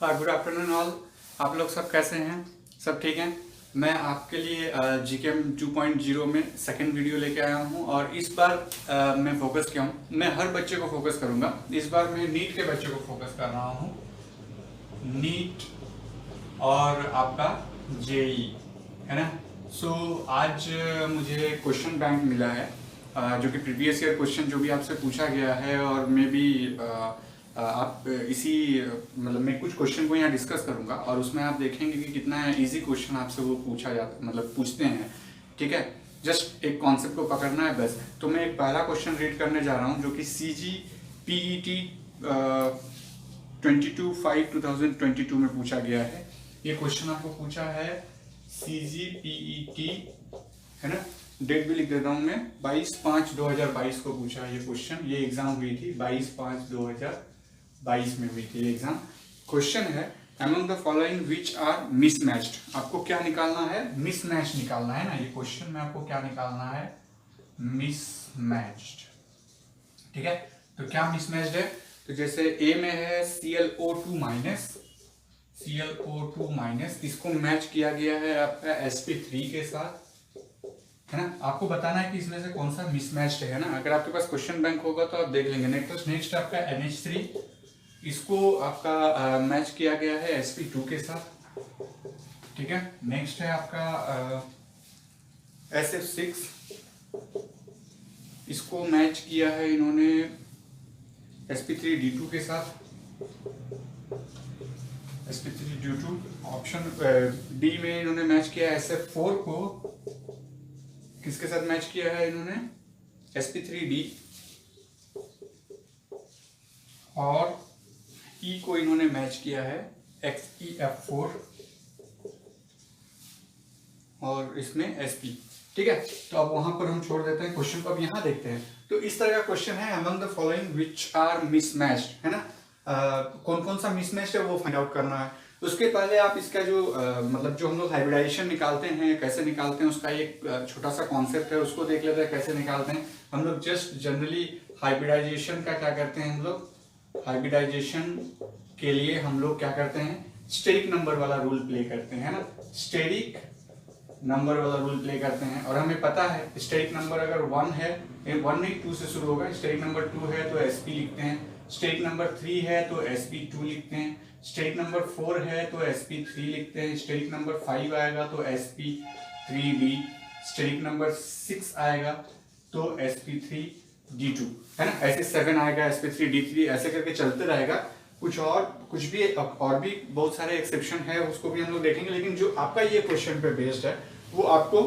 Good afternoon all. आप लोग सब कैसे हैं? सब ठीक हैं? मैं आपके लिए जीकेएम 2.0 में सेकंड वीडियो लेके आया हूं और इस बार मैं फोकस किया हूं। मैं हर बच्चे को फोकस करूंगा। इस बार मैं नीट के बच्चे को फोकस कर रहा हूं। नीट और आपका जेई, है ना। आज मुझे क्वेश्चन बैंक मिला है, जो कि प्रीवियस ईयर क्वेश्चन जो भी आपसे पूछा गया है, और मे बी आप इसी मतलब मैं कुछ क्वेश्चन को यहाँ डिस्कस करूंगा और उसमें आप देखेंगे कि कितना इजी क्वेश्चन आपसे वो पूछा जाता, मतलब पूछते हैं। ठीक है, जस्ट एक कॉन्सेप्ट को पकड़ना है बस। तो मैं एक पहला क्वेश्चन रीड करने जा रहा हूँ जो कि CGPET 22/5/2022 में पूछा गया है। ये क्वेश्चन आपको पूछा है CGPET, है ना। डेट भी लिख देता हूं मैं, 22/5/2022 को पूछा है ये क्वेश्चन। ये एग्जाम हुई थी 22/5/2022 में हुई थी ये एग्जाम। क्वेश्चन है among the following which are mismatched। आपको क्या निकालना है? मिसमैच निकालना है ना। ये क्वेश्चन में आपको क्या निकालना है? मिसमैच्ड। ठीक है, तो क्या मिसमैच्ड है? तो जैसे ए में है ClO2 माइनस, इसको मैच किया गया है आपका sp3 के साथ, है ना। आपको बताना है कि इसमें से कौन सा मिसमैच्ड है ना। अगर आपके पास क्वेश्चन बैंक होगा तो आप देख लेंगे। नेक्स्ट आपका NH3, इसको आपका मैच किया गया है sp2 के साथ। ठीक है, नेक्स्ट है आपका SF6, इसको मैच किया है इन्होंने sp3d2 के साथ। sp3d2 ऑप्शन डी में इन्होंने मैच किया है SF4 को। किसके साथ मैच किया है इन्होंने? sp3d, और E को इन्होंने मैच किया है XeF4, और इसमें sp। ठीक है, तो अब वहां पर हम छोड़ देते हैं क्वेश्चन को, अब यहां देखते हैं। तो इस तरह का क्वेश्चन है among the following which are mismatched, है ना। कौन कौन सा मिसमैच है वो फाइंड आउट करना है। उसके पहले आप इसका जो मतलब जो हम लोग हाइब्रिडाइजेशन निकालते हैं, कैसे निकालते हैं, उसका एक छोटा सा कॉन्सेप्ट है, उसको देख लेते हैं कैसे निकालते हैं हम लोग। जस्ट जनरली हाइब्रिडाइजेशन का क्या करते हैं हम लोग? हाइब्रिडाइजेशन के लिए हम लोग क्या करते हैं? स्टेरिक नंबर वाला रूल प्ले करते हैं, है ना। स्टेरिक नंबर वाला रूल प्ले करते हैं, और हमें पता है स्टेरिक नंबर अगर 1 है, 1 नहीं 2 से शुरू होगा। स्टेरिक नंबर 2 है तो sp लिखते हैं। स्टेरिक नंबर 3 है तो sp2 लिखते हैं। स्टेरिक नंबर 4 है तो sp3 लिखते हैं। स्टेरिक नंबर 5 आएगा तो sp3d। स्टेरिक नंबर 6 आएगा तो sp3d2, है ना। ऐसे 7 आएगा sp3d3, ऐसे करके चलते रहेगा। कुछ भी और भी बहुत सारे एक्सेप्शन है, उसको भी हम लोग देखेंगे। लेकिन जो आपका ये क्वेश्चन पे बेस्ड है वो आपको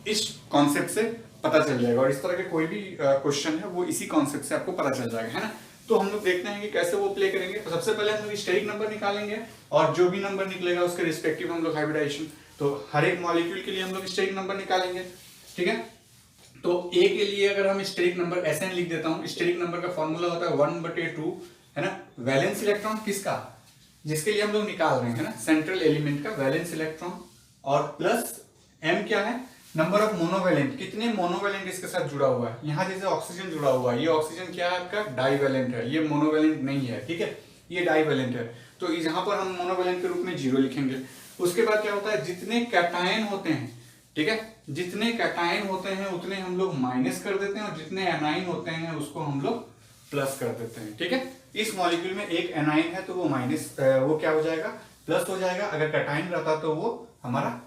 इस कॉन्सेप्ट से पता चल जाएगा, और इस तरह के कोई भी क्वेश्चन है वो इसी कॉन्सेप्ट से आपको पता चल जाएगा, है ना। तो हम लोग देखते हैं कि कैसे वो प्ले करेंगे। तो सबसे पहले हम लोग स्टेरिक नंबर निकालेंगे, और जो भी नंबर निकलेगा उसके रिस्पेक्टिव हम लोग हाइब्रिडाइजेशन, तो हर एक मॉलिक्यूल के लिए हम लोग स्टेरिक नंबर निकालेंगे। ठीक है, तो ए के लिए अगर हम स्टेरिक नंबर SN लिख देता हूं। स्टेरिक नंबर का फॉर्मूला होता है 1/2, है ना। वैलेंस इलेक्ट्रॉन किसका? जिसके लिए हम लोग निकाल रहे हैं, ना, सेंट्रल एलिमेंट का वैलेंस इलेक्ट्रॉन, और प्लस M क्या है? नंबर ऑफ मोनोवैलेंट, कितने मोनोवैलेंट इसके साथ जुड़ा हुआ है। यहां जैसे ऑक्सीजन जुड़ा हुआ है, ये ऑक्सीजन क्या है आपका? डाइवैलेंट है, ये मोनोवैलेंट नहीं है। ठीक है, ये डाइवैलेंट है, तो यहां पर हम मोनोवैलेंट के रूप में 0 लिखेंगे। उसके बाद क्या होता है? जितने कैटायन होते हैं, ठीक है, जितने कैटायन होते हैं उतने हम लोग माइनस कर देते हैं, और जितने एनाइन होते हैं उसको हम लोग प्लस कर देते हैं। ठीक है, इस मॉलिक्यूल में एक एनाइन है तो वो माइनस, वो क्या हो जाएगा? प्लस हो जाएगा। अगर कैटायन रहता तो वो हमारा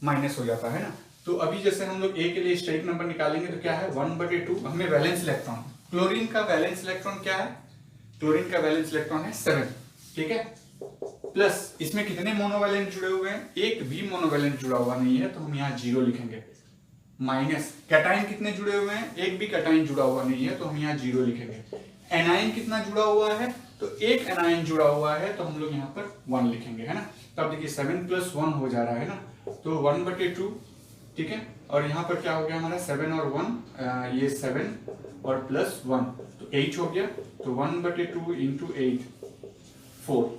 माइनस हो जाता है ना। तो अभी जैसे हम लोग ए के लिए स्टेरिक नंबर निकालेंगे तो क्या है? 1/2। हमें वैलेंस इलेक्ट्रॉन, क्लोरीन का वैलेंस इलेक्ट्रॉन क्या है? क्लोरीन का वैलेंस इलेक्ट्रॉन है 7। ठीक है, प्लस इसमें कितने मोनोवैलेंट जुड़े हुए हैं? एक भी मोनोवैलेंट जुड़ा हुआ नहीं है, तो हम यहाँ 0 लिखेंगे। माइनस कैटाइन कितने जुड़े हुए हैं? एक भी कैटाइन जुड़ा हुआ नहीं है, तो हम यहाँ 0 लिखेंगे। एनाइन कितना जुड़ा हुआ है? तो एक एनाइन जुड़ा हुआ है, तो हम लोग यहाँ पर 1 लिखेंगे, है ना। तो अब देखिए 7 + 1 हो जा रहा है ना, तो 1/2। ठीक है, और यहाँ पर क्या हो गया हमारा? 7 और 1, ये 7 और प्लस 1 तो 8 हो गया। तो 1/2 × 8, 4,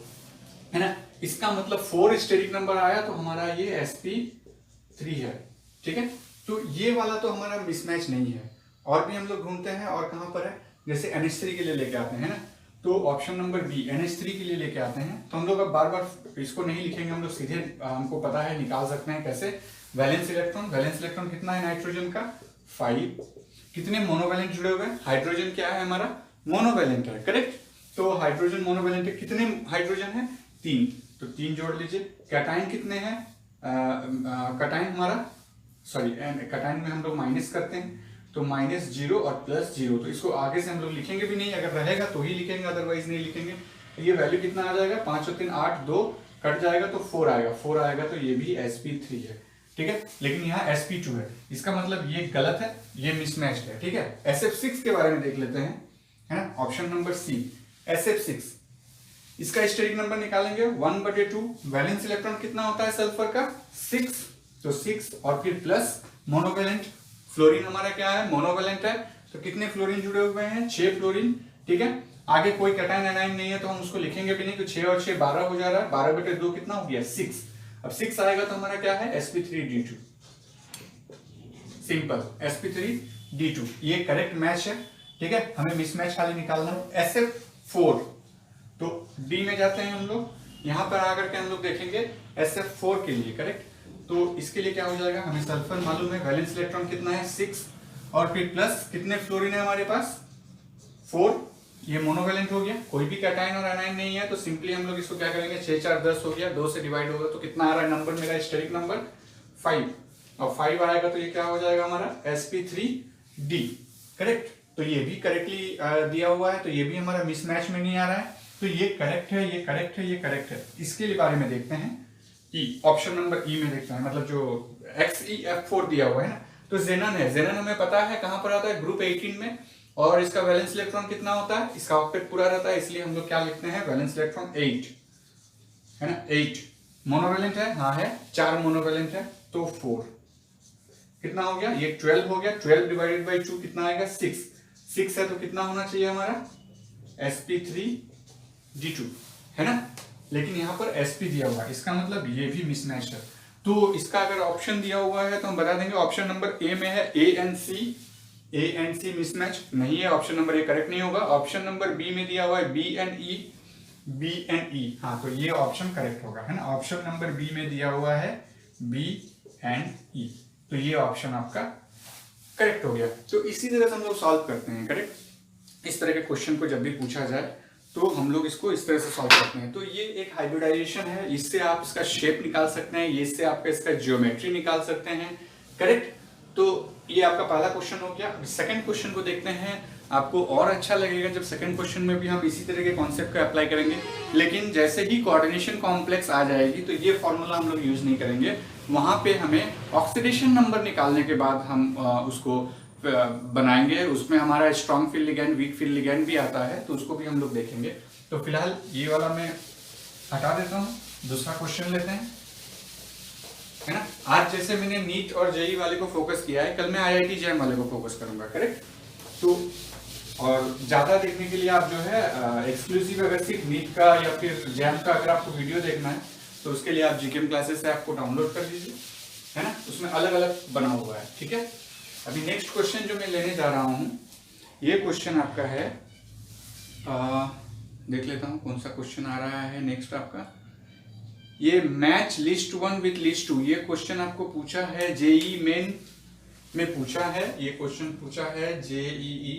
है ना। इसका मतलब 4 स्टेरिक नंबर आया, तो हमारा ये sp3 है। ठीक है, तो ये वाला तो हमारा मिसमैच नहीं है। और भी हम लोग ढूंढते हैं, और कहां पर है? जैसे NH3 के लिए लेके आते हैं ना, तो ऑप्शन नंबर बी NH3 के लिए लेके आते हैं। तो हम लोग अब बार बार इसको नहीं लिखेंगे, हम लोग सीधे हमको पता है निकाल सकते हैं कैसे। वैलेंस इलेक्ट्रॉन कितना है नाइट्रोजन का 5। कितने मोनोवैलेंट जुड़े हुए हैं, हाइड्रोजन क्या है हमारा मोनोवैलेंट है, करेक्ट। तो हाइड्रोजन मोनोवैलेंट है, कितने हाइड्रोजन है 3, तो 3 जोड़ लीजिए। कैटाइन कितने हैं, कैटाइन हमारा सॉरी कैटाइन में हम लोग माइनस करते हैं, तो -0 और +0, तो इसको आगे से हम लोग लिखेंगे भी नहीं, अगर रहेगा तो ही लिखेंगे, अदरवाइज नहीं लिखेंगे। ये वैल्यू कितना आ जाएगा 5 और 3 8, 2 कट जाएगा तो 4 आएगा, 4 आएगा तो ये भी sp3 है, ठीक है। लेकिन यहाँ sp2 है, इसका मतलब ये गलत है, ये मिसमैच्ड है, ठीक है। sf6 के बारे में देख लेते हैं, है ना, ऑप्शन नंबर सी sf6। इसका स्टेरिक नंबर निकालेंगे 1/2। वैलेंस इलेक्ट्रॉन कितना होता है सल्फर का 6, तो 6 और फिर प्लस मोनोवैलेंट, फ्लोरीन हमारा क्या है मोनोवैलेंट है, तो कितने फ्लोरीन जुड़े हुए हैं 6 फ्लोरीन, ठीक है। आगे कोई कैटाइन एनाइन नहीं है तो हम उसको लिखेंगे भी नहीं, तो 6 और 6 12 हो जा रहा है, 12/2 कितना हो गया 6। अब 6 आएगा तो हमारा क्या है sp3d2, सिंपल sp3d2, ये करेक्ट मैच है, ठीक है। हमें मिसमैच खाली निकालना है। sf4, तो डी में जाते हैं हम लोग, यहां पर आकर के हम लोग देखेंगे sf4 के लिए, करेक्ट। तो इसके लिए क्या हो जाएगा, हमें सल्फर मालूम है, वैलेंस इलेक्ट्रॉन कितना है 6 और फिर प्लस कितने फ्लोरीन है हमारे पास 4, ये मोनोवैलेंट हो गया, कोई भी कैटाइन और एनाइन नहीं है, तो सिंपली हम लोग इसको क्या करेंगे 6 4 10 हो गया, 2 से डिवाइड होगा तो कितना आ रहा है नंबर मेरा स्टेरिक नंबर 5, और 5 आएगा तो ये क्या हो जाएगा हमारा sp3d, करेक्ट। तो ये भी करेक्टली दिया हुआ है, तो ये भी हमारा मिसमैच में नहीं आ रहा है, तो ये करेक्ट है, ये करेक्ट है, ये करेक्ट है। इसके बारे में देखते हैं ई, ऑप्शन नंबर ई में देखते हैं, मतलब जो XeF4 दिया हुआ है ना, तो जेनन है, जेनन हमें पता है कहां पर आता है ग्रुप 18 में, और इसका वैलेंस इलेक्ट्रॉन कितना होता है, इसका ऑक्टेट पूरा रहता है, इसलिए हम लोग क्या लिखते हैं वैलेंस इलेक्ट्रॉन 8, है ना 8। मोनोवैलेंट है, हाँ है, 4 मोनोवैलेंट है, तो 4 कितना हो गया, ये 12 हो गया, 12 डिवाइडेड बाई 2 कितना आएगा 6 है, तो कितना होना चाहिए हमारा sp3d2, है ना। लेकिन यहाँ पर sp दिया हुआ है, इसका मतलब ये भी मिसमैच है, तो इसका अगर ऑप्शन दिया हुआ है तो हम बता देंगे ऑप्शन नंबर ए में है A and C मिसमैच नहीं है, ऑप्शन नंबर ए करेक्ट नहीं होगा। ऑप्शन नंबर बी में दिया हुआ है B and E, हाँ तो ये ऑप्शन करेक्ट होगा, है ना। ऑप्शन नंबर बी में दिया हुआ है B and E, तो ये ऑप्शन आपका करेक्ट हो गया। तो इसी तरह से हम लोग सॉल्व करते हैं, करेक्ट। इस तरह के क्वेश्चन को जब भी पूछा जाए तो हम लोग इसको इस तरह से सॉल्व करते हैं। तो ये एक हाइब्रिडाइजेशन है, इससे आप इसका शेप निकाल सकते हैं, इससे आपका इसका ज्योमेट्री निकाल सकते हैं, करेक्ट। तो ये आपका पहला क्वेश्चन हो गया। सेकंड क्वेश्चन को देखते हैं, आपको और अच्छा लगेगा जब सेकंड क्वेश्चन में भी हम इसी तरह के कॉन्सेप्ट को अप्लाई करेंगे, लेकिन जैसे ही कोऑर्डिनेशन कॉम्प्लेक्स आ जाएगी तो ये फॉर्मूला हम लोग यूज नहीं करेंगे, वहां पे हमें ऑक्सीडेशन नंबर निकालने के बाद हम उसको बनाएंगे, उसमें हमारा strong field ligand weak field ligand भी आता है, तो उसको भी हम लोग देखेंगे। तो फिलहाल ये वाला मैं हटा देता हूँ, दूसरा क्वेश्चन लेते हैं, है ना। आज जैसे मैंने नीट और जेई वाले को फोकस किया है, कल मैं IIT JEM वाले को फोकस करूंगा, करेक्ट। तो और ज्यादा देखने के लिए आप जो है एक्सक्लूसिव अगर सिर्फ नीट का या फिर JEM का अगर आपको वीडियो देखना है तो उसके लिए आप GKM क्लासेस से आपको डाउनलोड कर लीजिए, है ना, उसमें अलग अलग बना हुआ है, ठीक है। अभी नेक्स्ट क्वेश्चन जो मैं लेने जा रहा हूं, ये क्वेश्चन आपका है, देख लेता हूं कौन सा क्वेश्चन आ रहा है नेक्स्ट आपका। ये मैच लिस्ट 1 विथ लिस्ट 2, ये क्वेश्चन आपको पूछा है जेई मेन में पूछा है, ये क्वेश्चन पूछा है JEE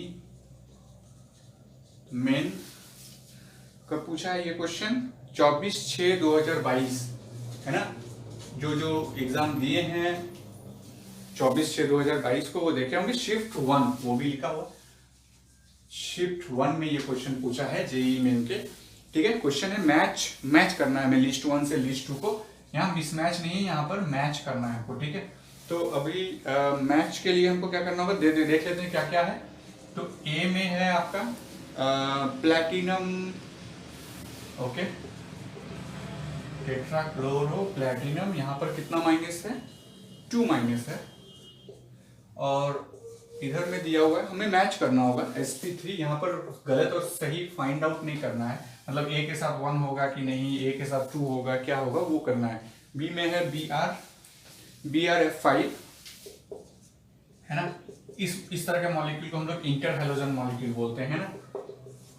मेन कब पूछा है ये क्वेश्चन 24/6/2022, है ना। जो एग्जाम दिए हैं 24/6/2022 को वो देखे होंगे, शिफ्ट 1 वो भी लिखा हुआ, शिफ्ट 1 में ये क्वेश्चन पूछा है जेई मेन के, ठीक है। क्वेश्चन है मैच करना है हमें लिस्ट 1 से लिस्ट 2 को, यहाँ मिसमैच नहीं है, यहाँ पर मैच करना है हमको, ठीक है। तो अभी मैच के लिए हमको क्या करना होगा, देख लेते हैं क्या क्या है। तो ए में है आपका प्लैटिनम, ओके, टेट्राक्लोरो प्लैटिनम, यहाँ पर कितना माइनस है 2 माइनस है, और इधर में दिया हुआ है, हमें मैच करना होगा sp3, यहाँ पर गलत और सही फाइंड आउट नहीं करना है, मतलब ए के साथ 1 होगा कि नहीं, ए के साथ 2 होगा, क्या होगा वो करना है। बी में है BrF5, है ना। इस तरह के मॉलिक्यूल को हम लोग इंटर हैलोजन मॉलिक्यूल बोलते हैं ना।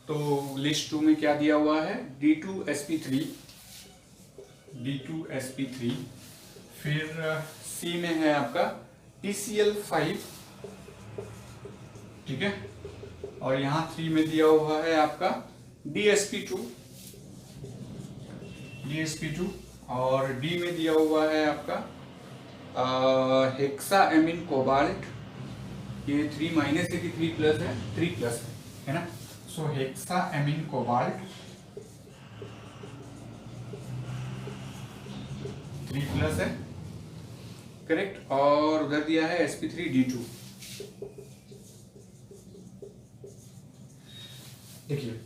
तो लिस्ट 2 में क्या दिया हुआ है, D2sp3, फिर C में है आपका PCl5, ठीक है, और यहाँ 3 में दिया हुआ है आपका DsP2, और D में दिया हुआ है आपका हेक्साएमिन कोबाल्ट, ये 3 माइनस है कि 3 प्लस है, 3 प्लस है ना। सो हेक्साएमिन कोबाल्ट 3 प्लस है, करेक्ट। और उधर दिया है sp3d2। देखिए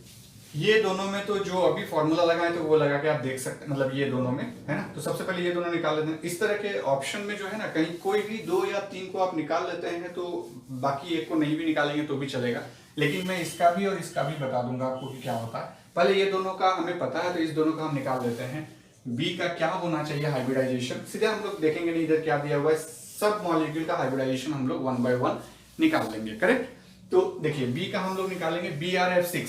ये दोनों में तो जो अभी फॉर्मूला लगा है तो वो लगा के आप देख सकते हैं, मतलब ये दोनों में है ना। तो सबसे पहले ये दोनों निकाल लेते हैं। इस तरह के ऑप्शन में जो है ना, कहीं कोई भी 2 या 3 को आप निकाल लेते हैं तो बाकी एक को नहीं भी निकालेंगे तो भी चलेगा, लेकिन मैं इसका भी और इसका भी बता दूंगा आपको कि क्या होता है। पहले ये दोनों का हमें पता है तो इस दोनों का हम निकाल लेते हैं। बी का क्या होना चाहिए हाइब्रिडाइजेशन, सीधे हम लोग देखेंगे नहीं इधर क्या दिया हुआ है, सब मॉलिक्यूल का हाइब्रिडाइजेशन हम लोग 1 बाय 1 निकाल लेंगे, करेक्ट। तो देखिए बी का हम लोग निकालेंगे BrF6,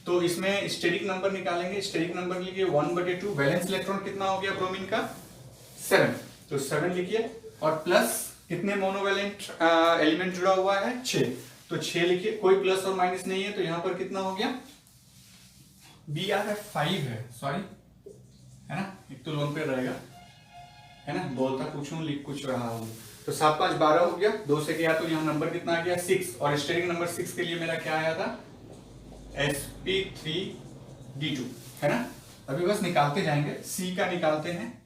तो इसमें स्टेरिक नंबर निकालेंगे। स्टेरिक नंबर लिखिए 1/2, वैलेंस इलेक्ट्रॉन कितना हो गया ब्रोमीन का 7, तो 7 लिखिए, और प्लस कितने मोनोवैलेंट एलिमेंट जुड़ा हुआ है 6, तो 6 लिखिए, कोई प्लस और माइनस नहीं है तो यहां पर कितना हो गया BrF5 है, सॉरी है ना, एक तो लोन पे रहेगा है ना, बोलता कुछ हूं लिख कुछ रहा हूं। तो 7 5 12 हो गया, 2 से गया तो यहाँ नंबर कितना आ गया 6, और स्टेरिक नंबर 6 के लिए मेरा क्या आया था sp3d2 है ना। अभी बस निकालते जाएंगे। C का निकालते हैं,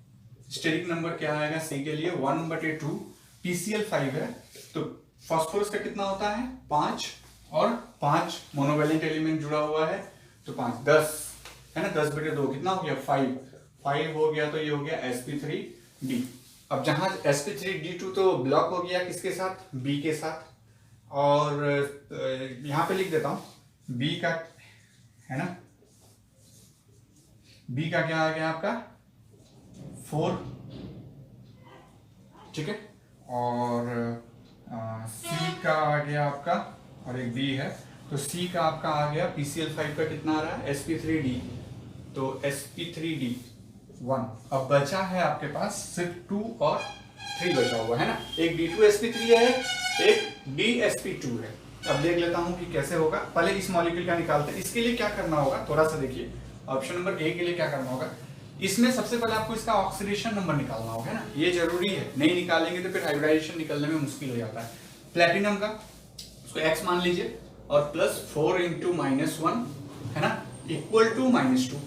स्टेरिक नंबर क्या आएगा C के लिए 1/2, PCl5 है, तो फास्फोरस का कितना होता है 5, और 5 मोनोवैलेंट एलिमेंट जुड़ा हुआ है तो 5 10 है ना, 10/2 कितना हो गया 5 हो गया, तो ये हो गया sp3d। अब जहां sp3d2 तो ब्लॉक हो गया किसके साथ, B के साथ, और यहां पे लिख देता हूं B का है ना, B का क्या आ गया आपका 4, ठीक है, और C का आ गया आपका, और एक B है, तो C का आपका आ गया PCl5 का कितना आ रहा है sp3d, तो sp3d1। अब बचा है आपके पास सिर्फ 2 और 3 बचा हुआ है ना, एक D2sp3 है, एक DsP2 है। अब देख लेता हूं कि कैसे होगा। पहले इस मॉलिक्यूल का निकालते हैं। इसके लिए क्या करना होगा थोड़ा सा देखिए, ऑप्शन नंबर ए के लिए क्या करना होगा, इसमें सबसे पहले आपको इसका ऑक्सीडेशन नंबर निकालना होगा ना, ये जरूरी है, नहीं निकालेंगे तो फिर हाइब्रिडाइजेशन निकलने में मुश्किल हो जाता है। प्लेटिनम का उसको x मान लीजिए, और प्लस 4 इंटू -1 है ना, इक्वल टू -2,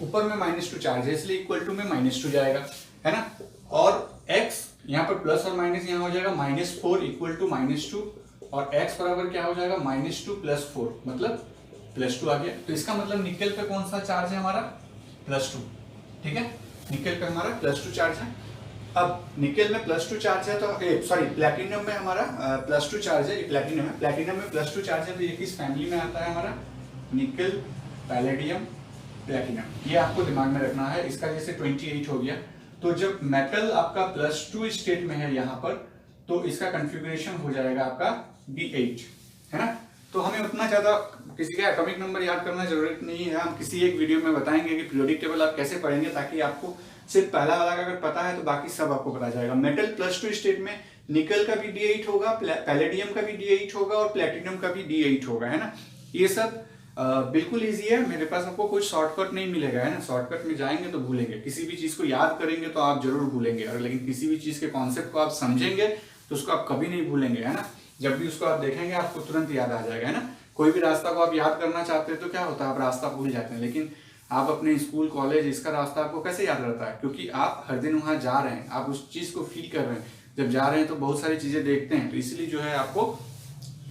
ऊपर में -2 चार्ज है इसलिए इक्वल टू में -2 जाएगा है ना, और x यहाँ पर प्लस और माइनस यहाँ हो जाएगा -4 इक्वल टू -2, और x बराबर क्या हो जाएगा -2 + 4 मतलब +2 आ गया। तो इसका मतलब निकेल पे कौन सा चार्ज है हमारा +2, ठीक है, निकेल पे हमारा +2 चार्ज है। अब निकेल में +2 चार्ज है तो सॉरी प्लैटिनम में हमारा +2 चार्ज है, प्लैटिनम है, प्लैटिनम में +2 चार्ज है, तो ये किस फैमिली में आता है हमारा निकेल पैलेडियम प्लैटिनम, ये आपको दिमाग में रखना है। इसका जैसे 28 हो गया, तो जब मेटल आपका +2 स्टेट में है यहाँ पर, तो इसका कॉन्फ़िगरेशन हो जाएगा आपका D8 है ना। तो हमें उतना ज्यादा किसी का एटॉमिक नंबर याद करना जरूरत नहीं है, हम किसी एक वीडियो में बताएंगे कि पीरियोडिक टेबल आप कैसे पढ़ेंगे, ताकि आपको सिर्फ पहला वाला अगर पता है तो बाकी सब आपको पता जाएगा। मेटल +2 स्टेट में निकल का भी D8 होगा, पैलेडियम का भी D8 होगा, और प्लेटिनम का भी D8 होगा है ना। ये सब बिल्कुल इजी है, मेरे पास आपको कुछ शॉर्टकट नहीं मिलेगा है ना, शॉर्टकट में जाएंगे तो भूलेंगे, किसी भी चीज को याद करेंगे तो आप जरूर भूलेंगे, और लेकिन किसी भी चीज के कॉन्सेप्ट को आप समझेंगे तो उसको आप कभी नहीं भूलेंगे है ना। जब भी उसको आप देखेंगे आपको तुरंत याद आ जाएगा है ना। कोई भी रास्ता को आप याद करना चाहते हैं तो क्या होता है, आप रास्ता भूल जाते हैं, लेकिन आप अपने स्कूल कॉलेज इसका रास्ता आपको कैसे याद रहता है, क्योंकि आप हर दिन वहां जा रहे हैं, आप उस चीज को फील कर रहे हैं, जब जा रहे हैं तो बहुत सारी चीजें देखते हैं, तो इसलिए जो है आपको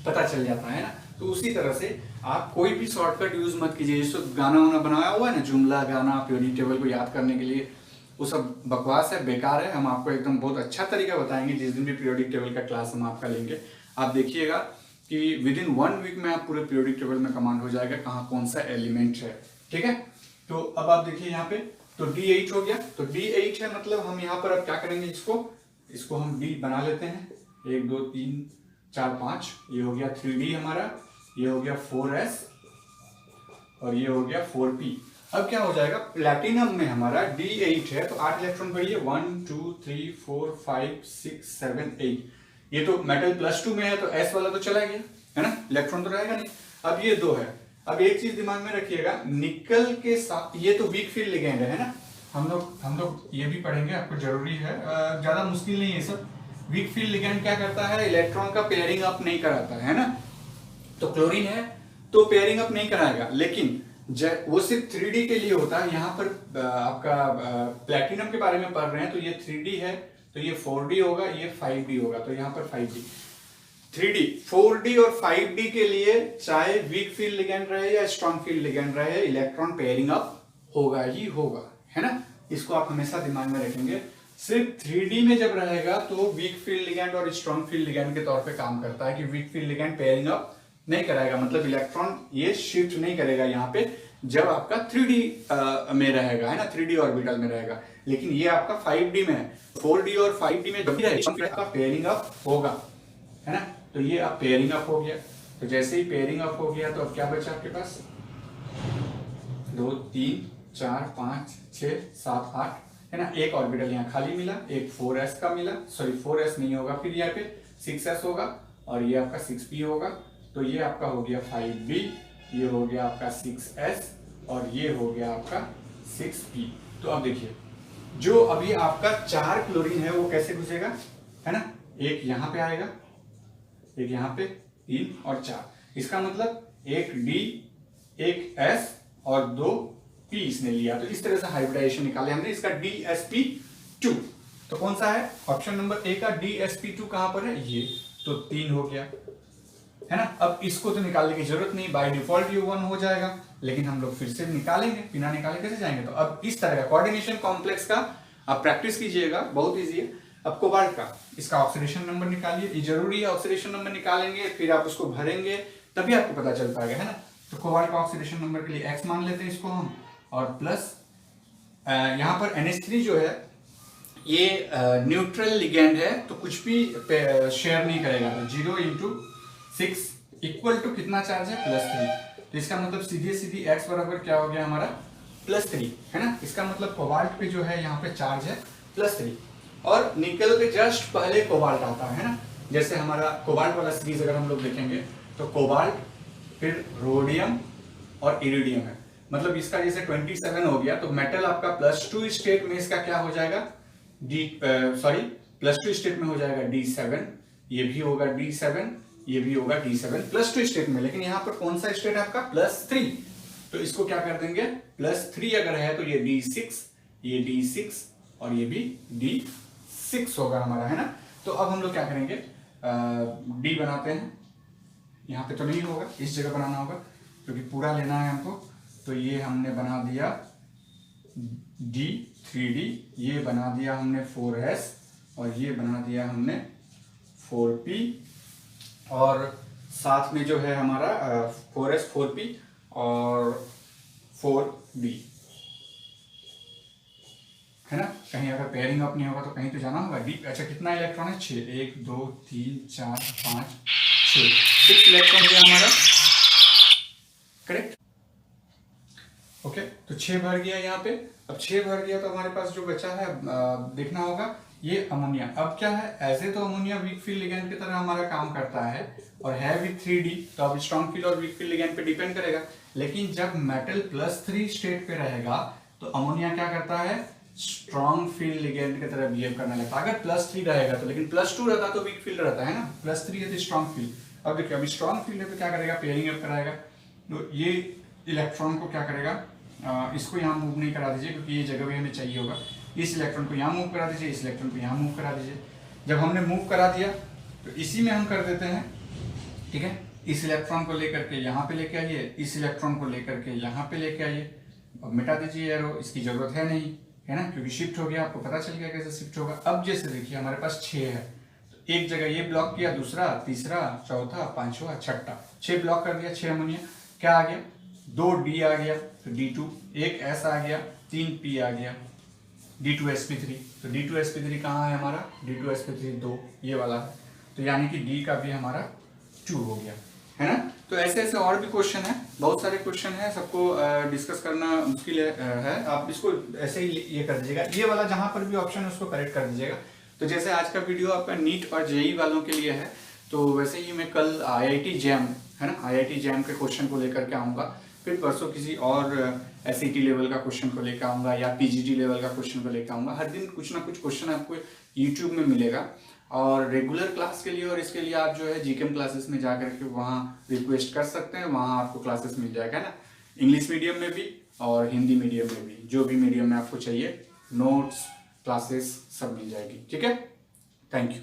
पता चल जाता है ना। तो उसी तरह से आप कोई भी शॉर्टकट यूज मत कीजिए। जिसको गाना वाना बनाया हुआ है ना, जुमला गाना पीरियोडिक टेबल को याद करने के लिए, वो सब बकवास है, बेकार है। हम आपको एकदम बहुत अच्छा तरीका बताएंगे जिस दिन भी पीरियोडिक टेबल का क्लास हम आपका लेंगे। आप देखिएगा कि विद इन 1 वीक में आप पूरे पीरियोडिक टेबल में कमांड हो जाएगा कहाँ कौन सा एलिमेंट है, ठीक है। तो अब आप देखिए यहाँ पे, तो D8 हो गया, तो D8 है मतलब हम यहाँ पर अब क्या करेंगे, इसको हम D बना लेते हैं, 1 2 3 4 5, ये हो गया 3D हमारा, ये हो गया 4s, और ये हो गया 4p। अब क्या हो जाएगा, प्लैटिनम में हमारा D8 है तो 8 इलेक्ट्रॉन बढ़िए, 1 2 3 4 5 6 7 8। ये तो मेटल +2 में है तो S वाला तो चला गया है ना, इलेक्ट्रॉन तो रहेगा नहीं। अब ये 2 है। अब एक चीज दिमाग में रखिएगा, निकल के साथ ये तो वीक फील्ड लिगेंड है ना, हम लोग ये भी पढ़ेंगे, आपको जरूरी है, ज्यादा मुश्किल नहीं है सब। वीक फील्ड लिगेंड क्या करता है, इलेक्ट्रॉन का पेयरिंग अप नहीं कराता है ना। तो क्लोरीन है तो पेयरिंग अप नहीं कराएगा, लेकिन वो सिर्फ 3D के लिए होता है। यहाँ पर आपका प्लैटिनम के बारे में पढ़ रहे हैं तो ये 3D है तो ये 4D होगा, ये 5D होगा, तो यहाँ पर 5D 3D 4D और 5D के लिए चाहे वीक फील्ड लिगेंड रहे या स्ट्रॉन्ग फील्ड लिगेंड रहे, इलेक्ट्रॉन पेयरिंग अप होगा ही होगा, है ना। इसको आप हमेशा दिमाग में रखेंगे। सिर्फ 3D में जब रहेगा तो वीक फील्ड लिगेंड और स्ट्रॉन्ग फील्ड लिगेंड के तौर पे काम करता है कि weak field ligand pairing up नहीं कराएगा, मतलब इलेक्ट्रॉन ये शिफ्ट नहीं करेगा यहाँ पे जब आपका 3D में रहेगा, है ना, 3D ऑर्बिटल में रहेगा। लेकिन ये आपका 5D में है, 4D और 5D में जब भी आपका पेयरिंग अप होगा, है ना। तो ये आप पेयरिंग अप हो गया, तो जैसे ही पेयरिंग अप हो गया तो अब क्या बचा आपके पास, 2 3 4 5 6 7 8, है ना। एक ऑर्बिटल यहाँ खाली मिला, एक 4s का मिला, सॉरी 4s नहीं होगा, फिर यहाँ पे 6s होगा और ये आपका 6p होगा। तो ये आपका हो गया 5b, ये हो गया आपका 6s और ये हो गया आपका 6p। तो अब देखिए, जो अभी आपका 4 क्लोरीन है वो कैसे घुसेगा, है ना, एक यहाँ पे आएगा, एक यहाँ पे, 3 और 4। इसका मतलब एक D, एक S और 2 P इसने लिया। तो इस तरह से हाइब्रिडाइजेशन निकाले हमने, इसका DsP2। तो कौन सा है, ऑप्शन नंबर ए का DsP2 कहां पर है, ये तो 3 हो गया, है ना। अब इसको तो निकालने की जरूरत नहीं, बाय डिफॉल्ट ये 1 हो जाएगा, लेकिन हम लोग फिर से निकालेंगे, बिना निकाले कैसे जाएंगे। तो अब इस तरह का कोऑर्डिनेशन कॉम्प्लेक्स का आप प्रैक्टिस कीजिएगा, बहुत इजी है। अब कोबाल्ट का, इसका ऑक्सीडेशन नंबर निकालिए, ये जरूरी है, ऑक्सीडेशन नंबर निकालेंगे फिर आप उसको भरेंगे तभी आपको पता चल पाएगा, है ना। तो कोबाल्ट का ऑक्सीडेशन नंबर के लिए x मान लेते हैं इसको हम, और प्लस यहाँ पर NH3 जो है ये न्यूट्रल लिगेंड है तो कुछ भी शेयर नहीं करेगा, तो 0 × 6 इक्वल टू कितना चार्ज है, +3। तो इसका मतलब सीधी x बराबर क्या हो गया हमारा, +3, है ना। इसका मतलब कोबाल्ट पे जो है यहाँ पे चार्ज है +3, और निकल के जस्ट पहले कोबाल्ट आता है ना। जैसे हमारा कोबाल्ट वाला सीरीज अगर हम लोग देखेंगे तो कोबाल्ट, फिर रोडियम और इरिडियम है, मतलब इसका जैसे 27 हो गया तो मेटल आपका +2 स्टेट में इसका क्या हो जाएगा, +2 स्टेट में हो जाएगा D7, ये भी होगा D7, ये भी होगा D7 +2 स्टेट में। लेकिन यहाँ पर कौन सा स्टेट है आपका, +3, तो इसको क्या कर देंगे, +3 अगर है तो ये D6, ये D6 और ये भी D6 होगा हमारा, है ना। तो अब हम लोग क्या करेंगे, D बनाते हैं, यहाँ पे तो नहीं होगा, इस जगह बनाना होगा क्योंकि पूरा लेना है हमको। तो ये हमने बना दिया D 3D, ये बना दिया हमने 4s और ये बना दिया हमने 4p, और साथ में जो है हमारा 4s 4p और 4d, है ना। कहीं अगर पेयरिंग अप नहीं होगा तो कहीं तो जाना होगा। D, अच्छा कितना इलेक्ट्रॉन है, 6, 1 2 3 4 5 6 इलेक्ट्रॉन है हमारा, करेक्ट। ओके, तो 6 भर गया यहाँ पे। अब 6 भर गया तो हमारे पास जो बचा है देखना होगा, ये अमोनिया। अब क्या है, ऐसे तो अमोनिया वीक फील्ड लिगेंड की तरह हमारा काम करता है और है भी 3D, तो अब स्ट्रॉन्ग फील्ड और वीक फील्ड लिगेंड पे डिपेंड करेगा। लेकिन जब मेटल +3 स्टेट पे रहेगा तो अमोनिया क्या करता है, स्ट्रॉन्ग फील्ड लिगेंड की तरह बिहेव करने लगता है। अगर +3 रहेगा तो, लेकिन +2 रहता तो वीक फील्ड रहता है ना, +3 है तो स्ट्रॉन्ग फील्ड। अब देखिए, अभी स्ट्रॉन्ग फील्ड है तो क्या करेगा, पेयरिंग अप कराएगा। तो ये इलेक्ट्रॉन को क्या करेगा, इसको यहाँ मूव नहीं करा दीजिए क्योंकि ये जगह भी हमें चाहिए होगा। इस इलेक्ट्रॉन को यहाँ मूव करा दीजिए, इस इलेक्ट्रॉन को यहाँ मूव करा दीजिए। जब हमने मूव करा दिया तो इसी में हम कर देते हैं, ठीक है। इस इलेक्ट्रॉन को लेकर के यहाँ पे लेके आइए, इस इलेक्ट्रॉन को लेकर के यहाँ पे लेके आइए। अब मिटा दीजिए एरो, इसकी जरूरत है नहीं, है ना, क्योंकि शिफ्ट हो गया, आपको पता चल गया कैसे शिफ्ट होगा। अब जैसे देखिए हमारे पास 6 है, तो एक जगह ये ब्लॉक किया, दूसरा, तीसरा, चौथा, पांचवा, छठा, 6 ब्लॉक कर दिया, 6 अमोनिया। क्या आ गया, 2 D आ गया, तो D2, एक S आ गया, 3 P आ गया, D2sp3। तो D2sp3 कहाँ है हमारा, D2sp3 2, ये वाला है। तो यानी कि D का भी हमारा 2 हो गया, है ना। तो ऐसे ऐसे और भी क्वेश्चन है, बहुत सारे क्वेश्चन है, सबको डिस्कस करना मुश्किल है। आप इसको ऐसे ही ये कर दीजिएगा, ये वाला जहां पर भी ऑप्शन है उसको करेक्ट कर दीजिएगा। तो जैसे आज का वीडियो आपका नीट और जेई वालों के लिए है, तो वैसे ही मैं कल आईआईटी जैम है ना, आईआईटी जैम के क्वेश्चन को लेकर के आऊँगा, फिर परसों किसी और एसईटी लेवल का क्वेश्चन को लेकर आऊँगा या पीजीटी लेवल का क्वेश्चन को लेकर आऊँगा। हर दिन कुछ ना कुछ क्वेश्चन आपको यूट्यूब में मिलेगा। और रेगुलर क्लास के लिए और इसके लिए आप जो है जीकेएम क्लासेस में जाकर के वहाँ रिक्वेस्ट कर सकते हैं, वहाँ आपको क्लासेस मिल जाएगा ना, इंग्लिश मीडियम में भी और हिंदी मीडियम में भी, जो भी मीडियम में आपको चाहिए, नोट्स क्लासेस सब मिल जाएगी। ठीक है, थैंक यू।